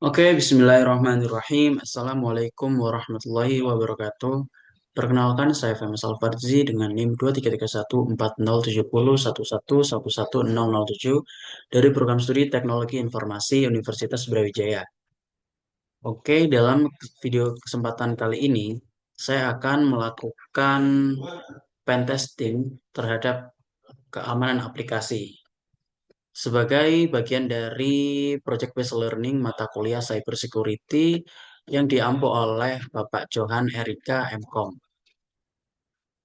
Oke, bismillahirrahmanirrahim. Assalamualaikum warahmatullahi wabarakatuh. Perkenalkan, saya Femis Alfarzi dengan NIM 233140101111007 dari Program Studi Teknologi Informasi Universitas Brawijaya. Oke, dalam video kesempatan kali ini, saya akan melakukan pen testing terhadap keamanan aplikasi. Sebagai bagian dari Project Based Learning mata kuliah Cyber Security yang diampu oleh Bapak Johan Erika MKOM.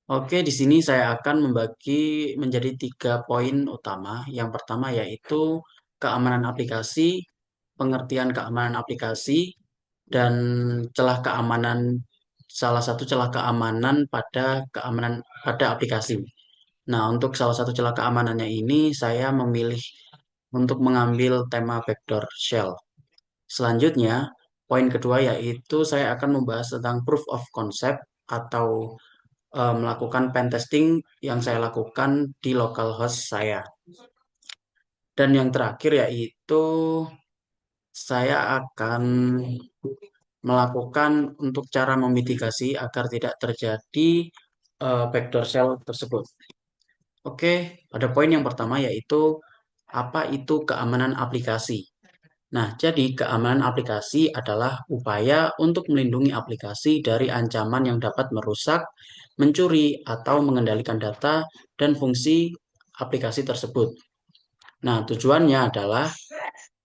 Oke, di sini saya akan membagi menjadi 3 poin utama. Yang pertama yaitu keamanan aplikasi, pengertian keamanan aplikasi, dan celah keamanan, salah satu celah keamanan pada aplikasi. Nah, untuk salah satu celah keamanannya ini, saya memilih untuk mengambil tema backdoor shell. Selanjutnya, poin kedua yaitu saya akan membahas tentang proof of concept atau melakukan pen testing yang saya lakukan di localhost saya. Dan yang terakhir yaitu saya akan melakukan untuk cara memitigasi agar tidak terjadi backdoor shell tersebut. Oke, pada poin yang pertama yaitu apa itu keamanan aplikasi. Nah, jadi keamanan aplikasi adalah upaya untuk melindungi aplikasi dari ancaman yang dapat merusak, mencuri, atau mengendalikan data dan fungsi aplikasi tersebut. Nah, tujuannya adalah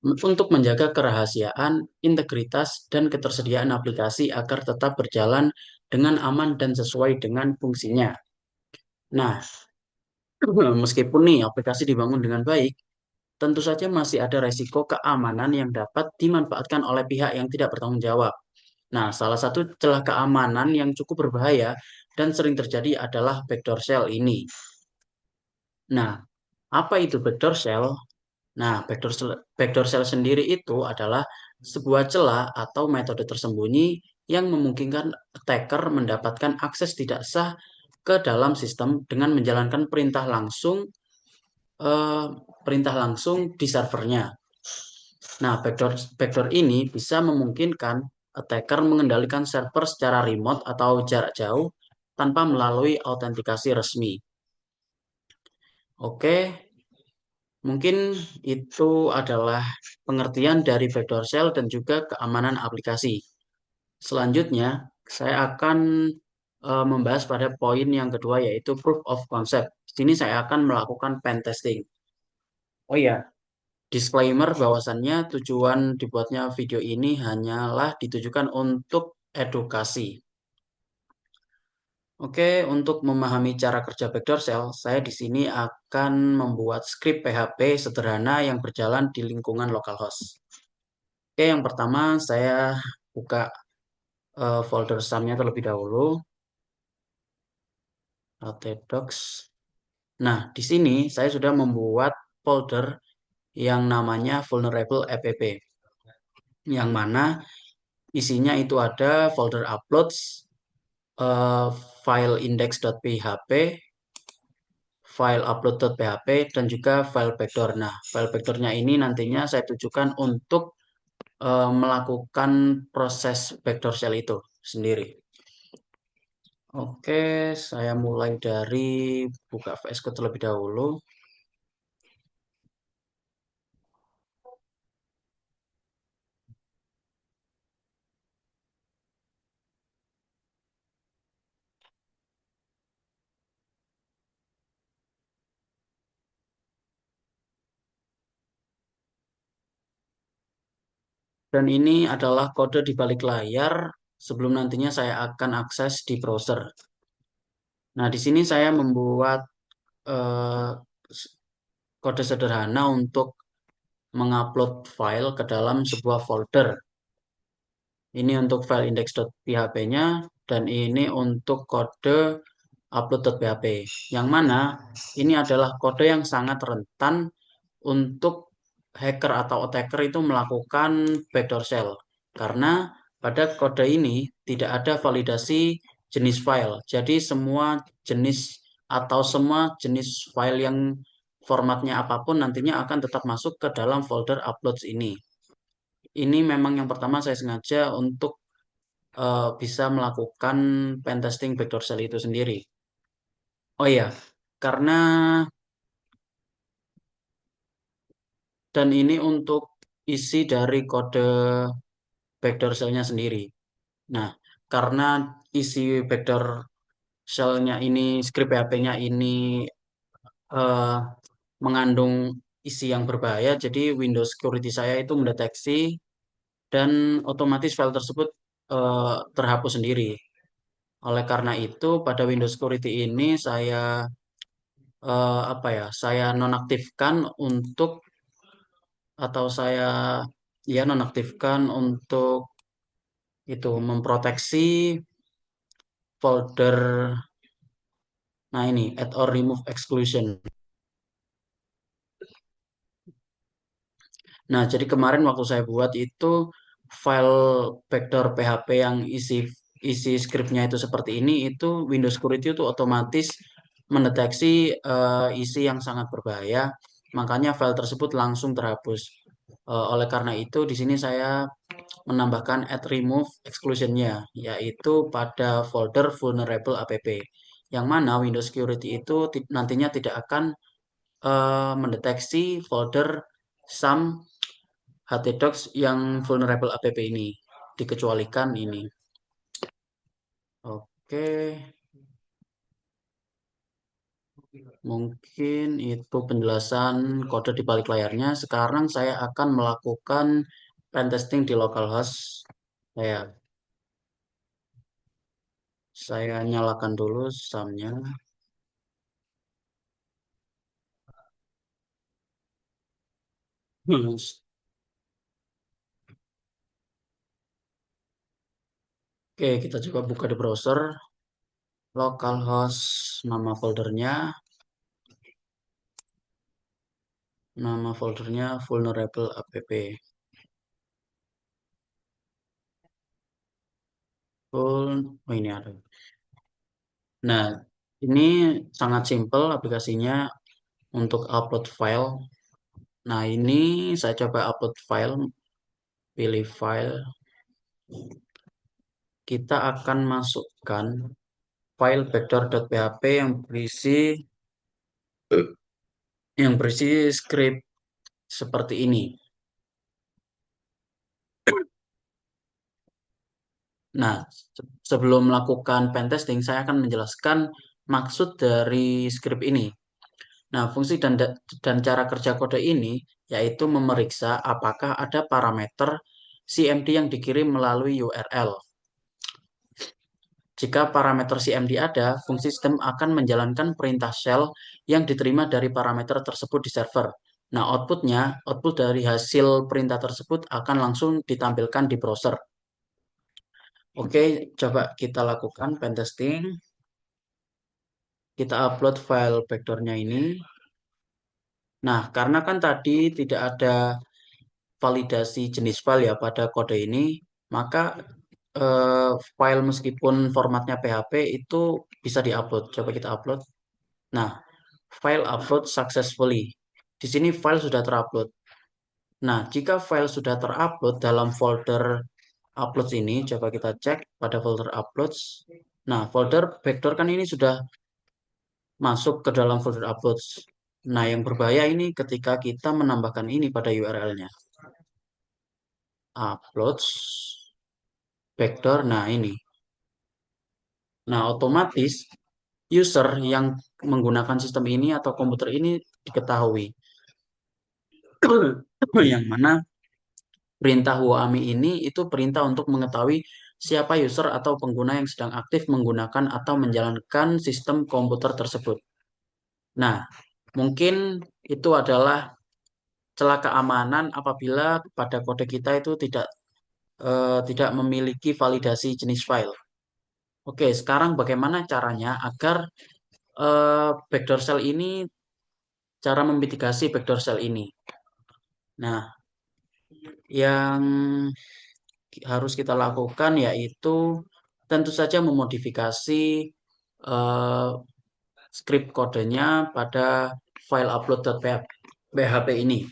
untuk menjaga kerahasiaan, integritas, dan ketersediaan aplikasi agar tetap berjalan dengan aman dan sesuai dengan fungsinya. Nah, meskipun nih aplikasi dibangun dengan baik, tentu saja masih ada resiko keamanan yang dapat dimanfaatkan oleh pihak yang tidak bertanggung jawab. Nah, salah satu celah keamanan yang cukup berbahaya dan sering terjadi adalah backdoor shell ini. Nah, apa itu backdoor shell? Nah, backdoor shell sendiri itu adalah sebuah celah atau metode tersembunyi yang memungkinkan attacker mendapatkan akses tidak sah ke dalam sistem dengan menjalankan eh, perintah langsung di servernya. Nah, backdoor ini bisa memungkinkan attacker mengendalikan server secara remote atau jarak jauh tanpa melalui autentikasi resmi. Oke, mungkin itu adalah pengertian dari backdoor shell dan juga keamanan aplikasi. Selanjutnya, saya akan membahas pada poin yang kedua yaitu proof of concept. Di sini saya akan melakukan pen testing. Oh ya, disclaimer bahwasannya tujuan dibuatnya video ini hanyalah ditujukan untuk edukasi. Oke, untuk memahami cara kerja backdoor shell, saya di sini akan membuat skrip PHP sederhana yang berjalan di lingkungan localhost. Oke, yang pertama saya buka folder SAM-nya terlebih dahulu, htdocs. Nah, di sini saya sudah membuat folder yang namanya vulnerable app, yang mana isinya itu ada folder uploads, eh, file index.php, file upload.php, dan juga file backdoor. Nah, file backdoornya ini nantinya saya tujukan untuk melakukan proses backdoor shell itu sendiri. Oke, saya mulai dari buka VS Code terlebih dahulu. Dan ini adalah kode di balik layar sebelum nantinya saya akan akses di browser. Nah, di sini saya membuat eh, kode sederhana untuk mengupload file ke dalam sebuah folder. Ini untuk file index.php-nya dan ini untuk kode upload.php. Yang mana ini adalah kode yang sangat rentan untuk hacker atau attacker itu melakukan backdoor shell. Karena pada kode ini tidak ada validasi jenis file. Jadi semua jenis file yang formatnya apapun nantinya akan tetap masuk ke dalam folder uploads ini. ini memang yang pertama saya sengaja untuk bisa melakukan pentesting backdoor shell itu sendiri. Oh iya, karena dan ini untuk isi dari kode backdoor shell-nya sendiri. Nah, karena isi backdoor shell-nya ini, script PHP-nya ini eh, mengandung isi yang berbahaya, jadi Windows Security saya itu mendeteksi dan otomatis file tersebut terhapus sendiri. Oleh karena itu, pada Windows Security ini apa ya? Saya nonaktifkan untuk atau saya ya nonaktifkan untuk itu memproteksi folder. Nah, ini add or remove exclusion. Nah, jadi kemarin waktu saya buat itu file vektor PHP yang isi isi scriptnya itu seperti ini, itu Windows Security itu otomatis mendeteksi isi yang sangat berbahaya, makanya file tersebut langsung terhapus. Oleh karena itu, di sini saya menambahkan add remove exclusion-nya, yaitu pada folder vulnerable app, yang mana Windows Security itu nantinya tidak akan mendeteksi folder some htdocs yang vulnerable app ini, dikecualikan ini. Oke, mungkin itu penjelasan kode di balik layarnya. Sekarang saya akan melakukan pentesting di localhost saya. Saya nyalakan dulu SAM-nya. Hmm. Oke, kita coba buka di browser. Localhost, nama foldernya vulnerable app. Oh, ini ada. Nah, ini sangat simpel aplikasinya untuk upload file. Nah, ini saya coba upload file, pilih file. Kita akan masukkan file backdoor.php yang berisi script seperti ini. Nah, sebelum melakukan pentesting, saya akan menjelaskan maksud dari script ini. Nah, fungsi dan cara kerja kode ini yaitu memeriksa apakah ada parameter CMD yang dikirim melalui URL. Jika parameter CMD ada, fungsi sistem akan menjalankan perintah shell yang diterima dari parameter tersebut di server. Nah, output dari hasil perintah tersebut akan langsung ditampilkan di browser. Oke, coba kita lakukan pentesting. Kita upload file backdoor-nya ini. Nah, karena kan tadi tidak ada validasi jenis file ya pada kode ini, maka file meskipun formatnya PHP itu bisa diupload. Coba kita upload. Nah, file upload successfully. Di sini file sudah terupload. Nah, jika file sudah terupload dalam folder uploads ini, coba kita cek pada folder uploads. Nah, folder backdoor kan ini sudah masuk ke dalam folder uploads. Nah, yang berbahaya ini ketika kita menambahkan ini pada URL-nya. Uploads, backdoor, nah ini. Nah, otomatis user yang menggunakan sistem ini atau komputer ini diketahui. Yang mana perintah WAMI ini itu perintah untuk mengetahui siapa user atau pengguna yang sedang aktif menggunakan atau menjalankan sistem komputer tersebut. Nah, mungkin itu adalah celah keamanan apabila pada kode kita itu tidak memiliki validasi jenis file. Oke, sekarang bagaimana caranya agar backdoor shell ini, cara memitigasi backdoor shell ini? Nah, yang harus kita lakukan yaitu tentu saja memodifikasi eh, script kodenya pada file upload.php ini.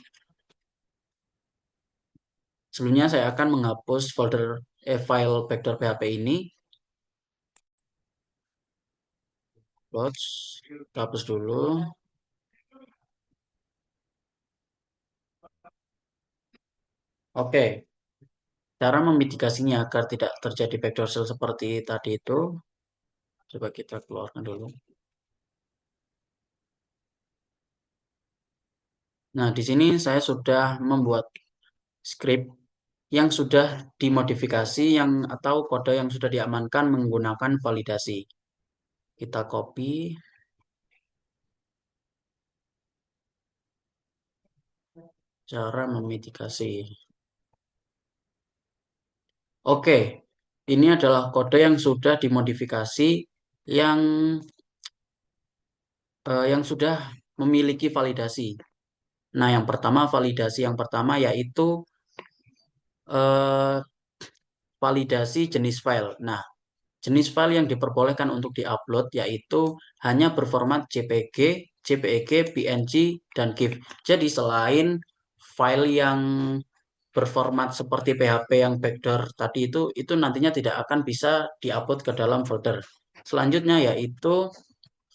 Sebelumnya saya akan menghapus file vektor PHP ini. Close. Kita hapus dulu. Oke, cara memitigasinya agar tidak terjadi backdoor shell seperti tadi itu, coba kita keluarkan dulu. Nah, di sini saya sudah membuat script yang sudah dimodifikasi atau kode yang sudah diamankan menggunakan validasi. Kita copy, cara memitigasi. Oke, ini adalah kode yang sudah dimodifikasi yang yang sudah memiliki validasi. Nah, validasi yang pertama yaitu eh, validasi jenis file. Nah, jenis file yang diperbolehkan untuk diupload yaitu hanya berformat JPG, JPEG, PNG, dan GIF. Jadi selain file yang berformat seperti PHP yang backdoor tadi itu nantinya tidak akan bisa diupload ke dalam folder. Selanjutnya yaitu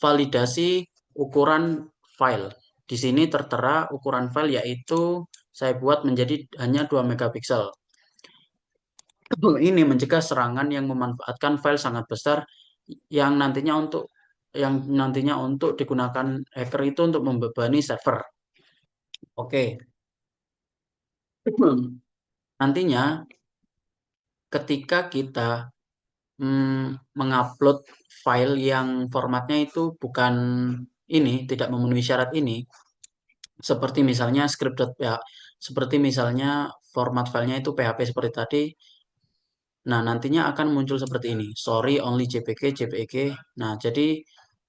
validasi ukuran file. Di sini tertera ukuran file yaitu saya buat menjadi hanya 2 megapiksel. Ini mencegah serangan yang memanfaatkan file sangat besar yang nantinya untuk digunakan hacker itu untuk membebani server. Oke. Nantinya ketika kita mengupload file yang formatnya itu bukan ini, tidak memenuhi syarat ini, seperti misalnya script.php, seperti misalnya format filenya itu PHP seperti tadi. Nah, nantinya akan muncul seperti ini. Sorry, only JPG, JPEG. Nah, jadi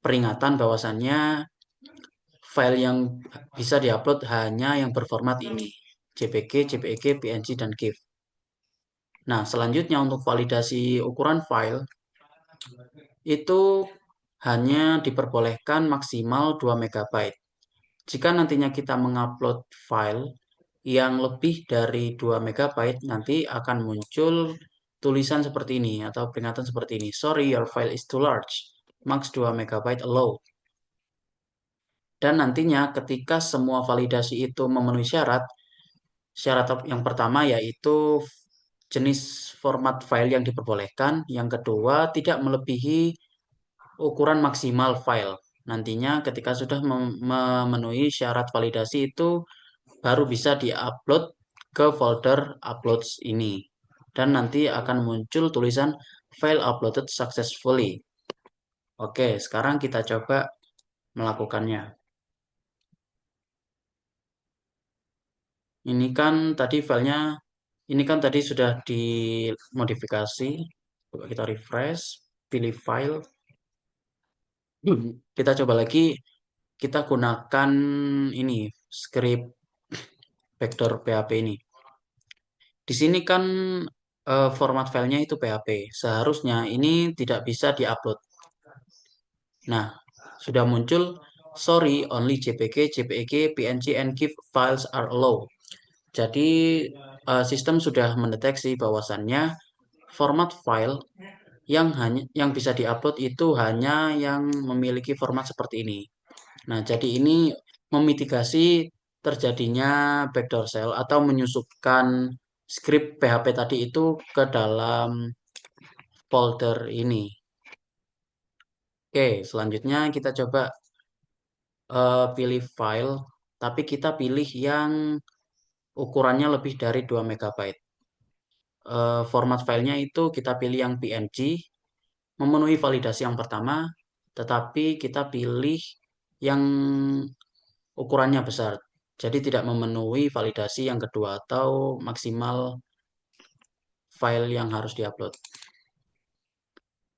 peringatan bahwasannya file yang bisa diupload hanya yang berformat ini. JPG, JPEG, PNG, dan GIF. Nah, selanjutnya untuk validasi ukuran file, itu hanya diperbolehkan maksimal 2 megabyte. Jika nantinya kita mengupload file yang lebih dari 2 megabyte, nanti akan muncul tulisan seperti ini atau peringatan seperti ini. Sorry, your file is too large. Max 2 megabyte allow. Dan nantinya ketika semua validasi itu memenuhi syarat, syarat yang pertama yaitu jenis format file yang diperbolehkan, yang kedua tidak melebihi ukuran maksimal file. Nantinya ketika sudah memenuhi syarat validasi itu baru bisa diupload ke folder uploads ini. Dan nanti akan muncul tulisan file uploaded successfully. Oke, sekarang kita coba melakukannya. Ini kan tadi filenya, ini kan tadi sudah dimodifikasi. Coba kita refresh, pilih file. Kita coba lagi, kita gunakan ini, script vektor PHP ini. Di sini kan format filenya itu PHP. Seharusnya ini tidak bisa diupload. Nah, sudah muncul, sorry, only JPG, JPEG, PNG, and GIF files are allowed. Jadi, sistem sudah mendeteksi bahwasannya format file yang bisa diupload itu hanya yang memiliki format seperti ini. Nah, jadi ini memitigasi terjadinya backdoor shell atau menyusupkan script PHP tadi itu ke dalam folder ini. Oke, selanjutnya kita coba pilih file, tapi kita pilih yang ukurannya lebih dari 2 megabyte. Format filenya itu kita pilih yang PNG, memenuhi validasi yang pertama, tetapi kita pilih yang ukurannya besar. Jadi tidak memenuhi validasi yang kedua atau maksimal file yang harus diupload.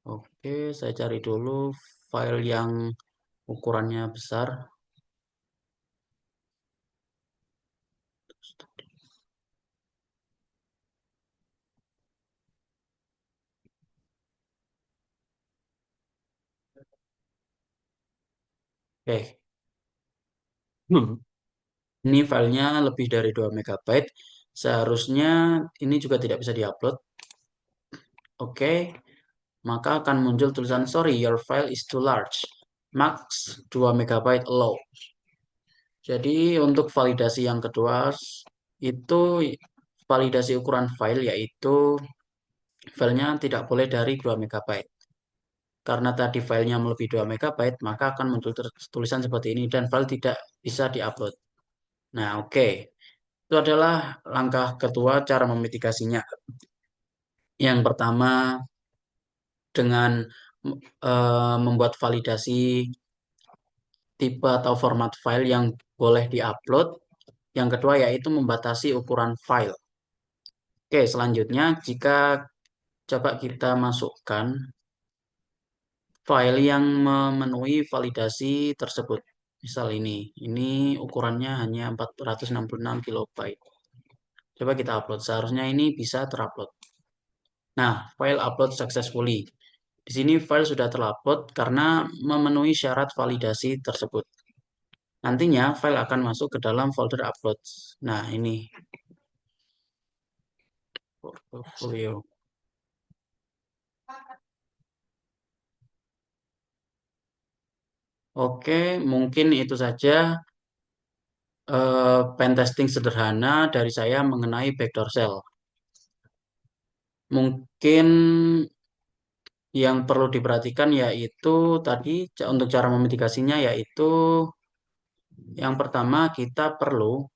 Oke, saya cari dulu file yang ukurannya besar. Oke. Ini filenya lebih dari 2 megabyte. Seharusnya ini juga tidak bisa diupload. Oke, maka akan muncul tulisan sorry, your file is too large. Max 2 MB allow. Jadi untuk validasi yang kedua itu validasi ukuran file yaitu filenya tidak boleh dari 2 MB. Karena tadi filenya melebihi 2 MB, maka akan muncul tulisan seperti ini dan file tidak bisa diupload. Nah, oke. Itu adalah langkah kedua cara memitigasinya. Yang pertama dengan membuat validasi tipe atau format file yang boleh diupload. Yang kedua yaitu membatasi ukuran file. Oke, selanjutnya jika coba kita masukkan file yang memenuhi validasi tersebut. Misal ini ukurannya hanya 466 kilobyte. Coba kita upload, seharusnya ini bisa terupload. Nah, file upload successfully. Di sini file sudah terupload karena memenuhi syarat validasi tersebut. Nantinya file akan masuk ke dalam folder upload. Nah, ini portfolio. Oke, mungkin itu saja pentesting sederhana dari saya mengenai backdoor shell. Mungkin yang perlu diperhatikan yaitu tadi untuk cara memitigasinya yaitu yang pertama kita perlu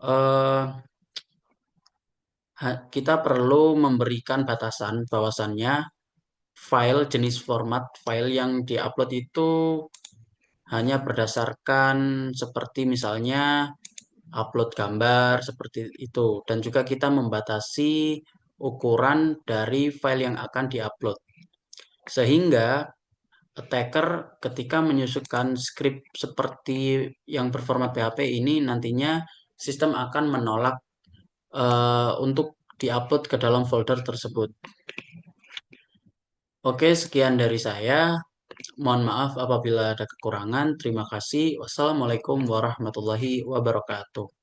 eh, kita perlu memberikan batasan bahwasannya file jenis format file yang diupload itu hanya berdasarkan seperti misalnya upload gambar seperti itu dan juga kita membatasi ukuran dari file yang akan diupload sehingga attacker ketika menyusukan script seperti yang berformat PHP ini nantinya sistem akan menolak untuk diupload ke dalam folder tersebut. Oke, sekian dari saya. Mohon maaf apabila ada kekurangan. Terima kasih. Wassalamualaikum warahmatullahi wabarakatuh.